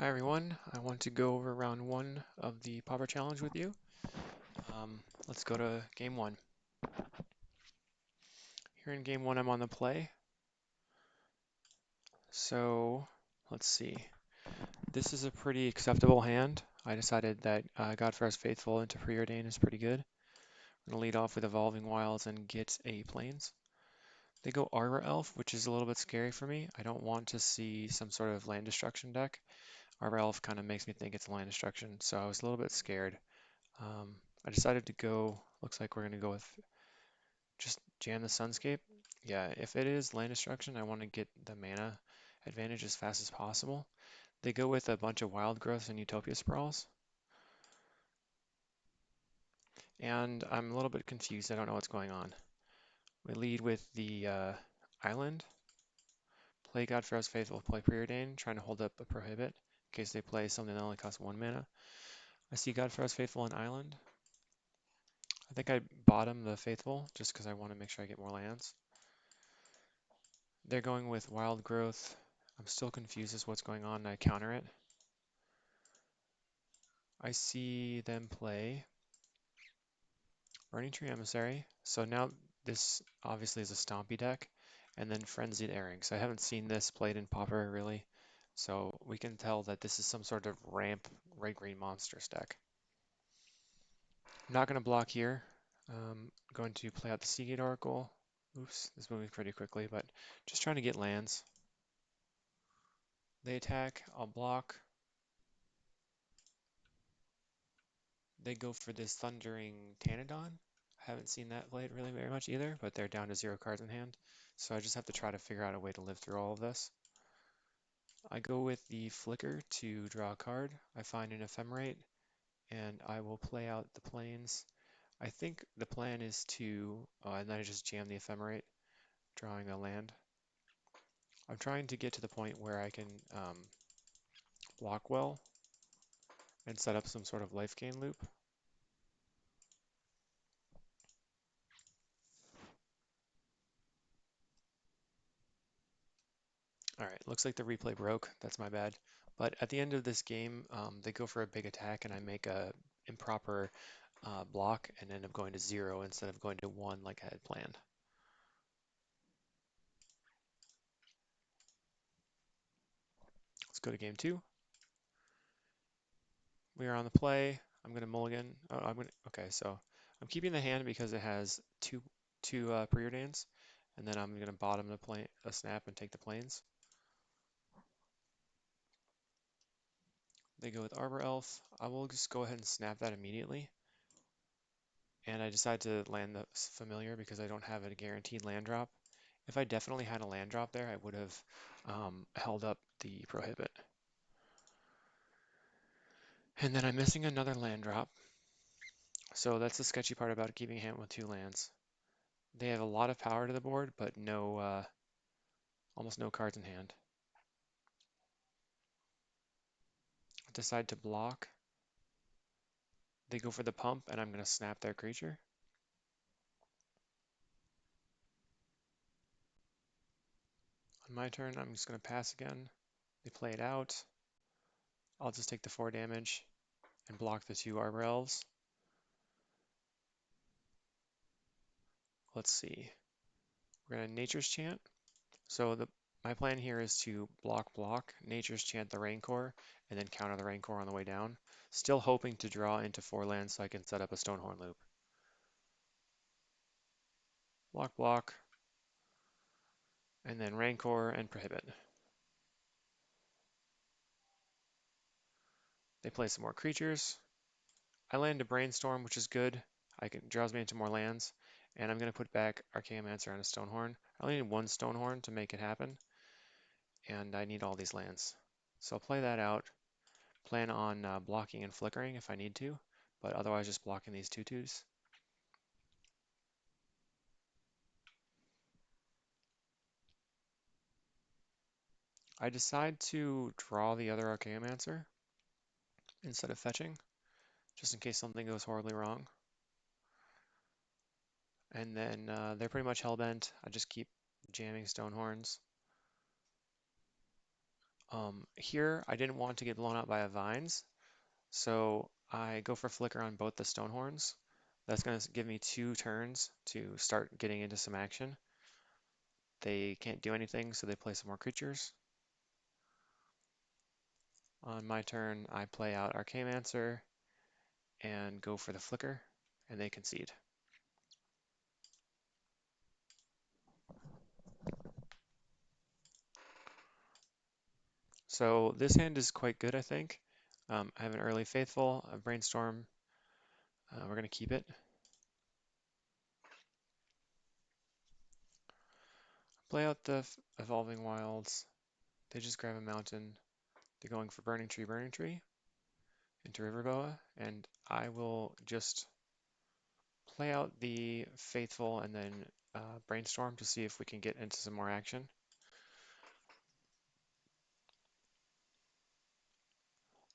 Hi everyone, I want to go over round one of the Pauper Challenge with you. Let's go to game one. Here in game one, I'm on the play. So let's see. This is a pretty acceptable hand. I decided that Godfar's Faithful into Preordain is pretty good. I'm going to lead off with Evolving Wilds and get a Plains. They go Arbor Elf, which is a little bit scary for me. I don't want to see some sort of land destruction deck. Arbor Elf kind of makes me think it's land destruction, so I was a little bit scared. I decided to go, looks like we're going to go with just jam the Sunscape. Yeah, if it is land destruction, I want to get the mana advantage as fast as possible. They go with a bunch of Wild Growths and Utopia Sprawls. And I'm a little bit confused. I don't know what's going on. We lead with the Island. Play Godfar's Faithful, play Preordain, trying to hold up a Prohibit in case they play something that only costs 1 mana. I see Godfar's Faithful and Island. I think I bottom the Faithful just because I want to make sure I get more lands. They're going with Wild Growth. I'm still confused as what's going on. I counter it. I see them play Burning Tree Emissary. So now this obviously is a Stompy deck, and then Frenzied Airings. I haven't seen this played in Pauper really, so we can tell that this is some sort of ramp red-green monsters deck. I'm not going to block here. Going to play out the Seagate Oracle. Oops, this is moving pretty quickly, but just trying to get lands. They attack, I'll block. They go for this Thundering Tanadon. I haven't seen that played really very much either, but they're down to 0 cards in hand. So I just have to try to figure out a way to live through all of this. I go with the Flicker to draw a card. I find an Ephemerate, and I will play out the Plains. I think the plan is to, and then I just jam the Ephemerate, drawing a land. I'm trying to get to the point where I can block well and set up some sort of life gain loop. All right, looks like the replay broke. That's my bad. But at the end of this game, they go for a big attack, and I make a improper block and end up going to 0 instead of going to 1 like I had planned. Let's go to game 2. We are on the play. I'm going to mulligan. Oh, okay, so I'm keeping the hand because it has two preordains, and then I'm going to bottom the plane, a snap, and take the plains. They go with Arbor Elf. I will just go ahead and snap that immediately. And I decide to land the familiar because I don't have a guaranteed land drop. If I definitely had a land drop there, I would have held up the prohibit. And then I'm missing another land drop. So that's the sketchy part about keeping a hand with 2 lands. They have a lot of power to the board, but no, almost no cards in hand. I decide to block. They go for the pump, and I'm going to snap their creature. On my turn, I'm just going to pass again. They play it out. I'll just take the 4 damage and block the 2 Arbor Elves. Let's see. We're going to Nature's Chant. So my plan here is to block, Nature's Chant the Rancor, and then counter the Rancor on the way down. Still hoping to draw into 4 lands so I can set up a Stonehorn loop. Block, and then Rancor and Prohibit. They play some more creatures. I land a Brainstorm, which is good. Draws me into more lands, and I'm going to put back Archaeomancer on a Stonehorn. I only need 1 Stonehorn to make it happen, and I need all these lands. So I'll play that out. Plan on blocking and flickering if I need to, but otherwise just blocking these 2/2s. I decide to draw the other Archaeomancer instead of fetching, just in case something goes horribly wrong. And then they're pretty much hellbent. I just keep jamming Stonehorns. Here, I didn't want to get blown out by vines, so I go for Flicker on both the Stonehorns. That's going to give me 2 turns to start getting into some action. They can't do anything, so they play some more creatures. On my turn, I play out Archaeomancer and go for the Flicker, and they concede. So this hand is quite good, I think. I have an early Faithful, a Brainstorm. We're going to keep it. Play out the Evolving Wilds. They just grab a mountain. They're going for Burning Tree into Riverboa, and I will just play out the Faithful and then Brainstorm to see if we can get into some more action.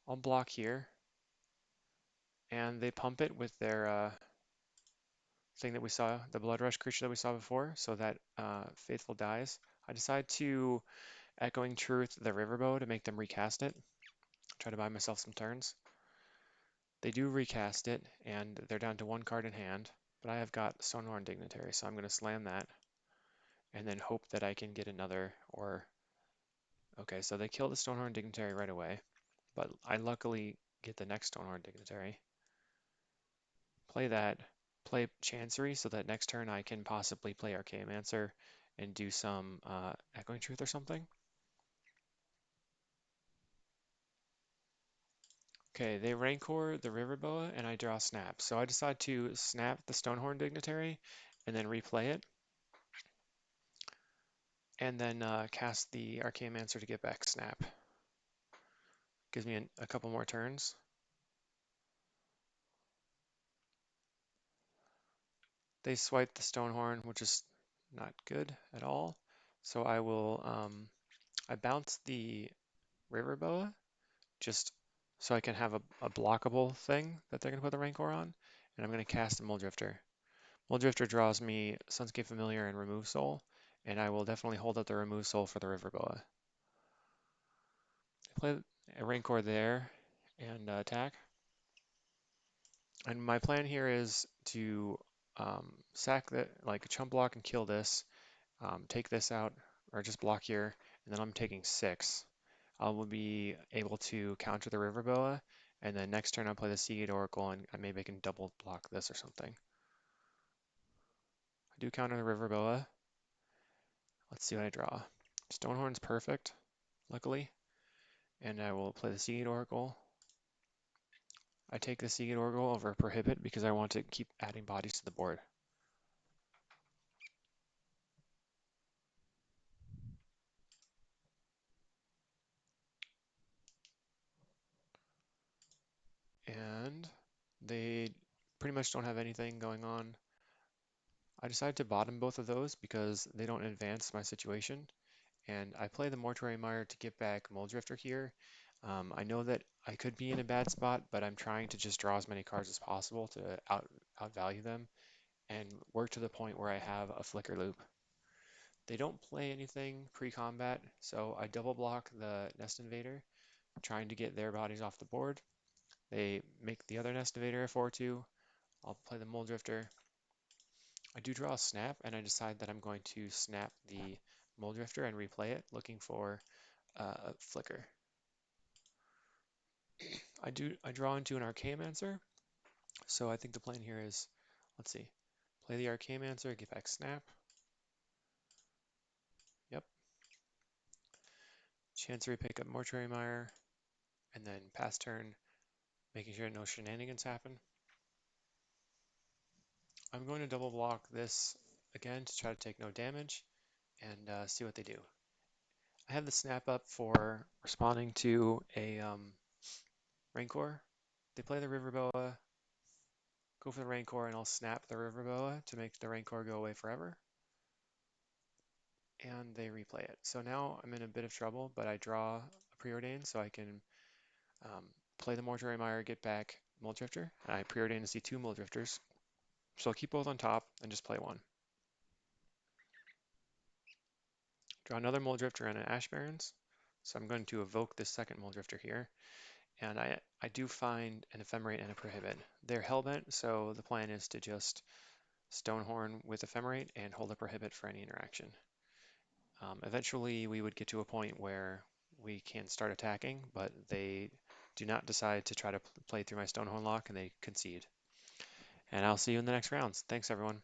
I'll block here, and they pump it with their thing that we saw, the Blood Rush creature that we saw before, so that Faithful dies. I decide to Echoing Truth the Riverboa to make them recast it. Try to buy myself some turns. They do recast it, and they're down to 1 card in hand, but I have got Stonehorn Dignitary, so I'm going to slam that, and then hope that I can get another, or... Okay, so they kill the Stonehorn Dignitary right away, but I luckily get the next Stonehorn Dignitary. Play that, play Chancery, so that next turn I can possibly play Archaeomancer and do some Echoing Truth or something. Okay, they Rancor the Riverboa, and I draw Snap. So I decide to snap the Stonehorn Dignitary and then replay it, and then cast the Archaeomancer to get back Snap. Gives me a couple more turns. They swipe the Stonehorn, which is not good at all. So I will, I bounce the Riverboa just so I can have a blockable thing that they're going to put the Rancor on, and I'm going to cast the Mulldrifter. Mulldrifter draws me Sunscape Familiar and Remove Soul, and I will definitely hold up the Remove Soul for the Riverboa. Play a Rancor there and attack. And my plan here is to sack the, like, chump block and kill this, take this out, or just block here, and then I'm taking 6. I will be able to counter the Riverboa, and then next turn I'll play the Seagate Oracle, and maybe I can double block this or something. I do counter the Riverboa. Let's see what I draw. Stonehorn's perfect, luckily, and I will play the Seagate Oracle. I take the Seagate Oracle over Prohibit because I want to keep adding bodies to the board. And they pretty much don't have anything going on. I decided to bottom both of those because they don't advance my situation. And I play the Mortuary Mire to get back Mulldrifter here. I know that I could be in a bad spot, but I'm trying to just draw as many cards as possible to outvalue them and work to the point where I have a Flicker Loop. They don't play anything pre-combat, so I double block the Nest Invader, trying to get their bodies off the board. They make the other Nest Invader a 4/2. I'll play the Mulldrifter. I do draw a Snap, and I decide that I'm going to snap the Mulldrifter and replay it, looking for a Flicker. I draw into an Archaeomancer, so I think the plan here is, let's see, play the Archaeomancer, get back Snap. Yep. Chancery, pick up Mortuary Mire, and then pass turn, making sure no shenanigans happen. I'm going to double block this again to try to take no damage and see what they do. I have the snap up for responding to a Rancor. They play the Riverboa, go for the Rancor, and I'll snap the Riverboa to make the Rancor go away forever. And they replay it. So now I'm in a bit of trouble, but I draw a Preordain so I can play the Mortuary Mire, get back Mulldrifter, and I Preordain to see 2 Mulldrifters. So I'll keep both on top and just play 1. Draw another Mulldrifter and an Ash Barrens. So I'm going to evoke this second Muldrifter here, and I do find an Ephemerate and a Prohibit. They're Hellbent, so the plan is to just Stonehorn with Ephemerate and hold a Prohibit for any interaction. Eventually, we would get to a point where we can start attacking, but they do not decide to try to play through my Stonehorn lock, and they concede. And I'll see you in the next rounds. Thanks, everyone.